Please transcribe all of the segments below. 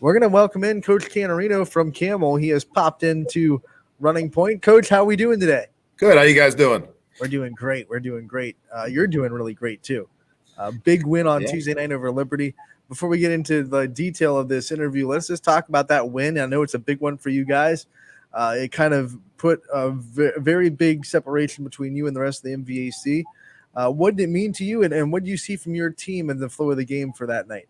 we're going to welcome in Coach Canterino from Campbell. He has popped into Running Point. Coach, how are we doing today? Good. How you guys doing? We're doing great. You're doing really great too. Big win on Tuesday night over Liberty. Before we get into the detail of this interview, let's just talk about that win. I know it's a big one for you guys. It kind of put a very big separation between you and the rest of the MVAC. What did it mean to you, and what did you see from your team in the flow of the game for that night?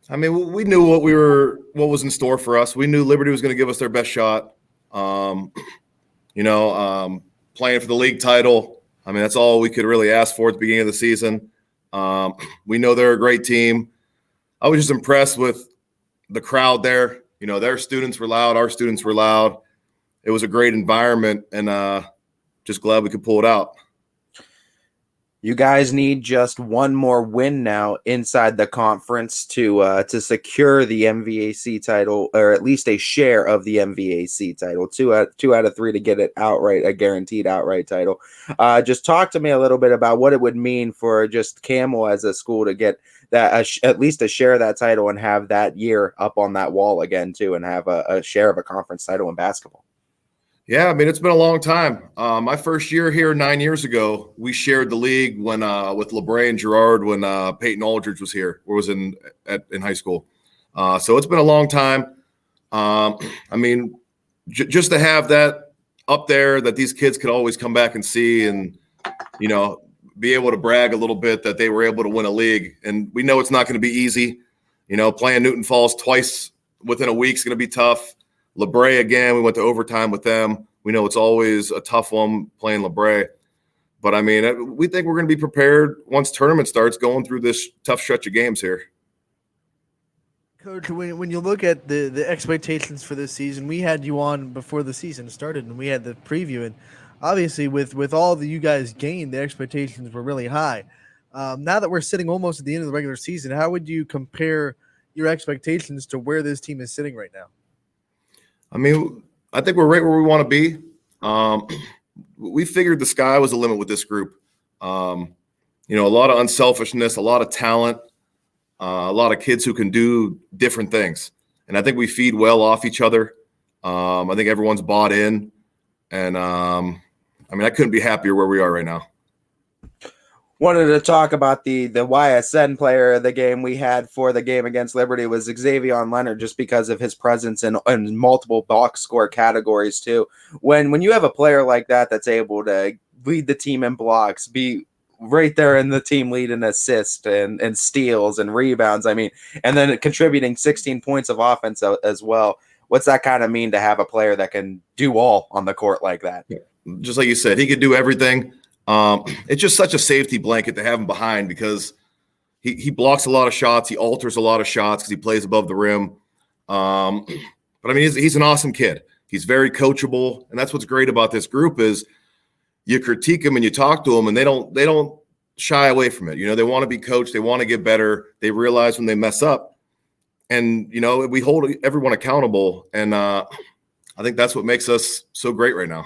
I mean, we knew what was in store for us. We knew Liberty was going to give us their best shot. Playing for the league title. I mean, that's all we could really ask for at the beginning of the season. We know they're a great team. I was just impressed with the crowd there. You know, their students were loud. Our students were loud. It was a great environment, and just glad we could pull it out. You guys need just one more win now inside the conference to secure the MVAC title, or at least a share of the MVAC title. Two out of three to get it outright, a guaranteed outright title. Just talk to me a little bit about what it would mean for just Campbell as a school to get that at least a share of that title and have that year up on that wall again too, and have a share of a conference title in basketball. Yeah, I mean, it's been a long time. My first year here 9 years ago, we shared the league when with LeBray and Gerard when Peyton Aldridge was here, or was in high school. So it's been a long time. I mean, just to have that up there that these kids could always come back and see, and be able to brag a little bit that they were able to win a league. And we know it's not going to be easy. Playing Newton Falls twice within a week is going to be tough. LeBray, again, we went to overtime with them. We know it's always a tough one playing LeBray. But, I mean, we think we're going to be prepared once tournament starts going through this tough stretch of games here. Coach, when you look at the expectations for this season, we had you on before the season started, and we had the preview. And obviously with all that you guys gained, the expectations were really high. Now that we're sitting almost at the end of the regular season, how would you compare your expectations to where this team is sitting right now? I mean, I think we're right where we want to be. We figured the sky was the limit with this group. A lot of unselfishness, a lot of talent, a lot of kids who can do different things. And I think we feed well off each other. I think everyone's bought in. And, I couldn't be happier where we are right now. Wanted to talk about the YSN player of the game we had for the game against Liberty was Xavier Leonard, just because of his presence in multiple box score categories too. When you have a player like that that's able to lead the team in blocks, be right there in the team lead in assists and steals and rebounds, and then contributing 16 points of offense as well. What's that kind of mean to have a player that can do all on the court like that? Just like you said, he could do everything. It's just such a safety blanket to have him behind, because he blocks a lot of shots. He alters a lot of shots because he plays above the rim. But he's an awesome kid. He's very coachable. And that's what's great about this group is you critique him and you talk to him, and they don't shy away from it. They want to be coached. They want to get better. They realize when they mess up, and, we hold everyone accountable. And, I think that's what makes us so great right now.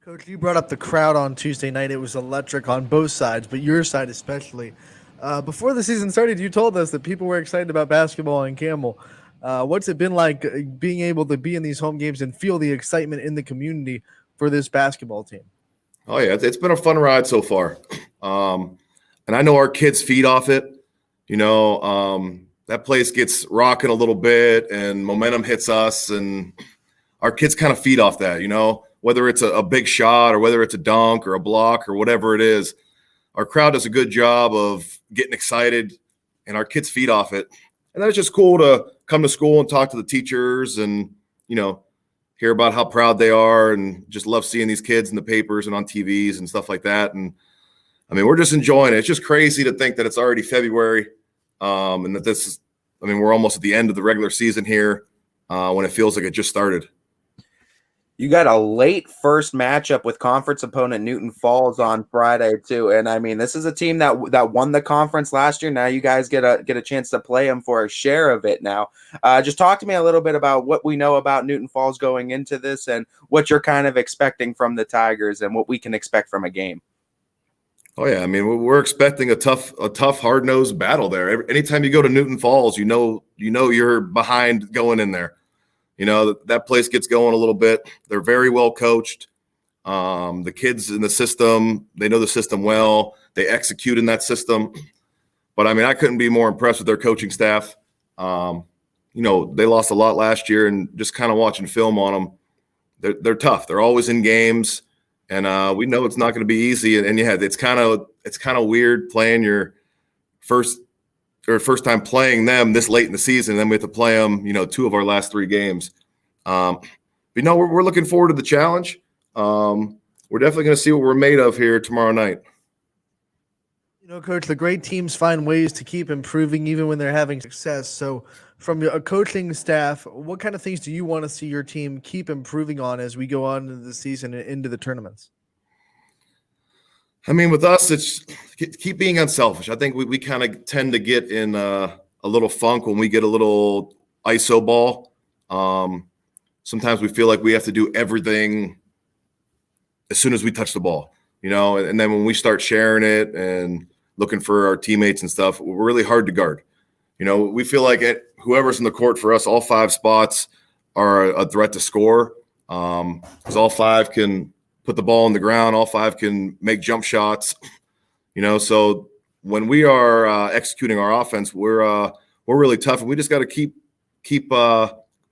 Coach, you brought up the crowd on Tuesday night. It was electric on both sides, but your side especially. Before the season started, you told us that people were excited about basketball in Campbell. What's it been like being able to be in these home games and feel the excitement in the community for this basketball team? Oh, yeah, it's been a fun ride so far. And I know our kids feed off it. That place gets rocking a little bit and momentum hits us, and our kids kind of feed off that, whether it's a big shot or whether it's a dunk or a block or whatever it is. Our crowd does a good job of getting excited, and our kids feed off it. And then it's just cool to come to school and talk to the teachers and, hear about how proud they are, and just love seeing these kids in the papers and on TVs and stuff like that. And, we're just enjoying it. It's just crazy to think that it's already February, and that we're almost at the end of the regular season here when it feels like it just started. You got a late first matchup with conference opponent Newton Falls on Friday too, and this is a team that won the conference last year. Now you guys get a chance to play them for a share of it. Now, just talk to me a little bit about what we know about Newton Falls going into this, and what you're kind of expecting from the Tigers, and what we can expect from a game. Oh yeah, I mean we're expecting a tough, hard-nosed battle there. Anytime you go to Newton Falls, you know you're behind going in there. You know that place gets going a little bit. They're very well coached. The kids in the system, they know the system well. They execute in that system. But I mean, I couldn't be more impressed with their coaching staff. You know, they lost a lot last year, and just kind of watching film on them, they're tough. They're always in games, and we know it's not going to be easy. And yeah, it's kind of weird playing your first time playing them this late in the season, and then we have to play them, you know, 2 of our last 3 games. But you know, we're looking forward to the challenge. We're definitely going to see what we're made of here tomorrow night. You know, Coach, the great teams find ways to keep improving even when they're having success. So, from a coaching staff, what kind of things do you want to see your team keep improving on as we go on into the season and into the tournaments? I mean, with us, it's keep being unselfish. I think we kind of tend to get in a little funk when we get a little ISO ball. Sometimes we feel like we have to do everything as soon as we touch the ball, you know, and then when we start sharing it and looking for our teammates and stuff, we're really hard to guard. You know, we feel like whoever's in the court for us, all 5 spots are a threat to score, because all 5 can put the ball on the ground. All 5 can make jump shots, you know. So when we are executing our offense, we're really tough, and we just got to keep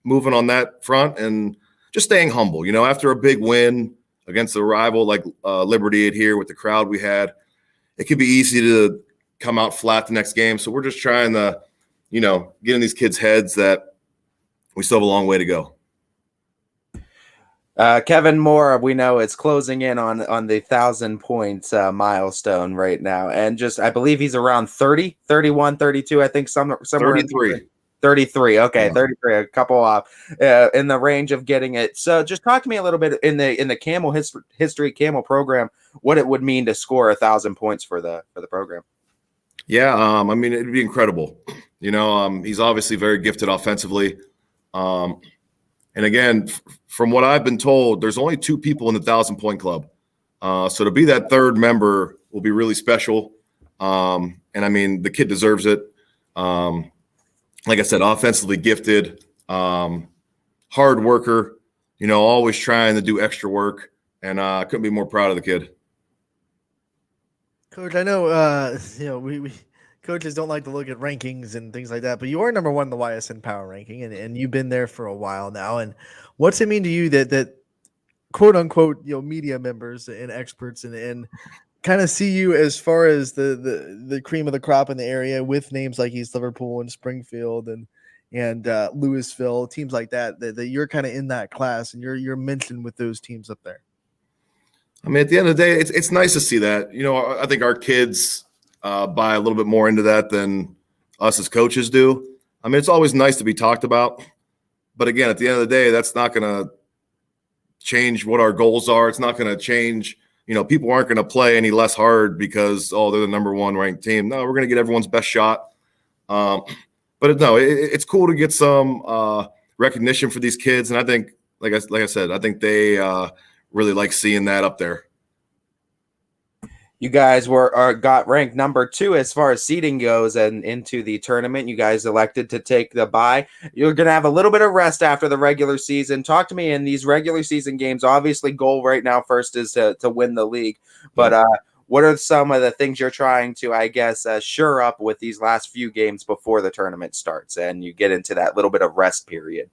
moving on that front and just staying humble. You know, after a big win against a rival like Liberty here with the crowd we had, it could be easy to come out flat the next game. So we're just trying to, you know, get in these kids' heads that we still have a long way to go. Kevin Moore, we know it's closing in on the 1,000 points milestone right now. And just, I believe he's around 30, 31, 32, I think somewhere 33. 33. Okay, Yeah. 33, a couple off in the range of getting it. So just talk to me a little bit in the Camel history Camel program, what it would mean to score 1,000 points for the program. Yeah, I mean, it'd be incredible. You know, he's obviously very gifted offensively. And again, from what I've been told, there's only 2 people in the 1,000-point club. So to be that 3rd member will be really special. And I mean, the kid deserves it. Like I said, offensively gifted, hard worker, you know, always trying to do extra work. And I couldn't be more proud of the kid. Coach, I know, you know, we coaches don't like to look at rankings and things like that, but you are number 1 in the YSN power ranking, and you've been there for a while now. And what's it mean to you that quote unquote, you know, media members and experts and kind of see you as far as the cream of the crop in the area with names like East Liverpool and Springfield and Louisville, teams like that you're kind of in that class and you're mentioned with those teams up there? I mean, at the end of the day, it's nice to see that. You know, I think our kids buy a little bit more into that than us as coaches do. I mean, it's always nice to be talked about. But again, at the end of the day, that's not going to change what our goals are. It's not going to change. You know, people aren't going to play any less hard because, they're the number 1 ranked team. No, we're going to get everyone's best shot. But no, it's cool to get some recognition for these kids. And I think, like I said, I think they really like seeing that up there. You guys got ranked number 2 as far as seeding goes, and into the tournament. You guys elected to take the bye. You're going to have a little bit of rest after the regular season. Talk to me in these regular season games. Obviously, goal right now first is to win the league. But what are some of the things you're trying to, I guess, shore up with these last few games before the tournament starts and you get into that little bit of rest period?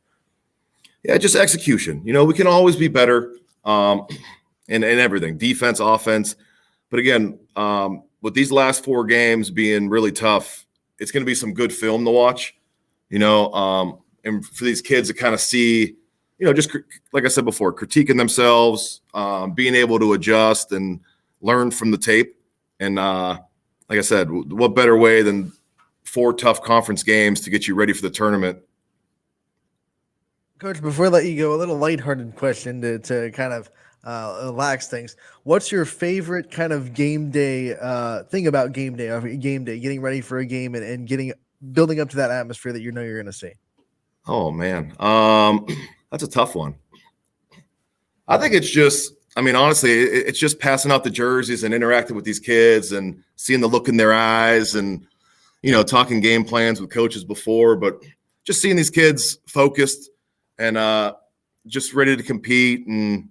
Yeah, just execution. You know, we can always be better in everything, defense, offense. But again, with these last 4 games being really tough, it's going to be some good film to watch, you know, and for these kids to kind of see, you know, just like I said before, critiquing themselves, being able to adjust and learn from the tape. And like I said, what better way than 4 tough conference games to get you ready for the tournament? Coach, before I let you go, a little lighthearted question to kind of relax things. What's your favorite kind of game day thing about game day, getting ready for a game and building up to that atmosphere that you know you're going to see? Oh man, that's a tough one. I think it's just I mean, honestly, it's just passing out the jerseys and interacting with these kids and seeing the look in their eyes and, talking game plans with coaches before, but just seeing these kids focused and just ready to compete. And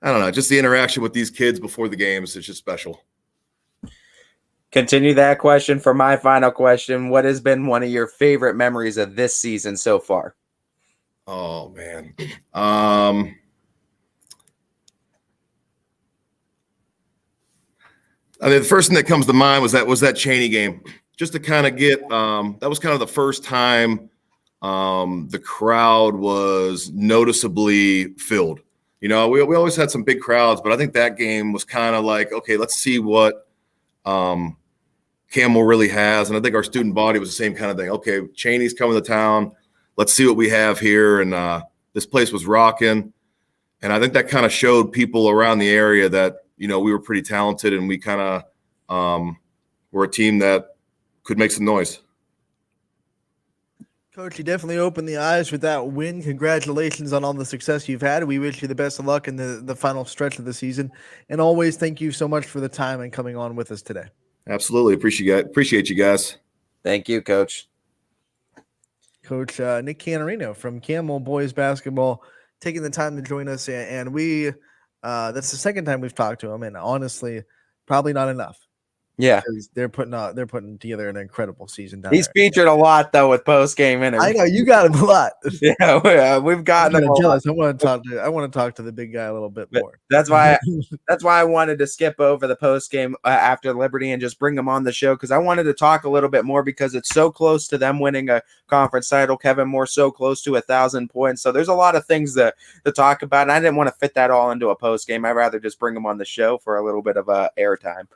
I don't know, just the interaction with these kids before the games is just special. Continue that question for my final question. What has been one of your favorite memories of this season so far? Oh, man. I mean, the first thing that comes to mind was that Cheney game. Just to kind of get that was kind of the first time the crowd was noticeably filled. We always had some big crowds, but I think that game was kind of like, okay, let's see what Campbell really has. And I think our student body was the same kind of thing. Okay, Cheney's coming to town. Let's see what we have here. And this place was rocking. And I think that kind of showed people around the area that, we were pretty talented and we kind of were a team that could make some noise. Coach, you definitely opened the eyes with that win. Congratulations on all the success you've had. We wish you the best of luck in the final stretch of the season. And always thank you so much for the time and coming on with us today. Absolutely. Appreciate you guys. Thank you, Coach. Coach Nick Canterino from Campbell boys basketball taking the time to join us. And we that's the second time we've talked to him. And honestly, probably not enough. Yeah, they're putting together an incredible season. He's featured a lot though with post game interviews. I know you got him a lot. Yeah, we've gotten him jealous. I want to talk to the big guy a little bit more. That's why I wanted to skip over the post game after Liberty and just bring him on the show because I wanted to talk a little bit more because it's so close to them winning a conference title. Kevin Moore so close to 1,000 points. So there's a lot of things to talk about, and I didn't want to fit that all into a post game. I'd rather just bring him on the show for a little bit of airtime.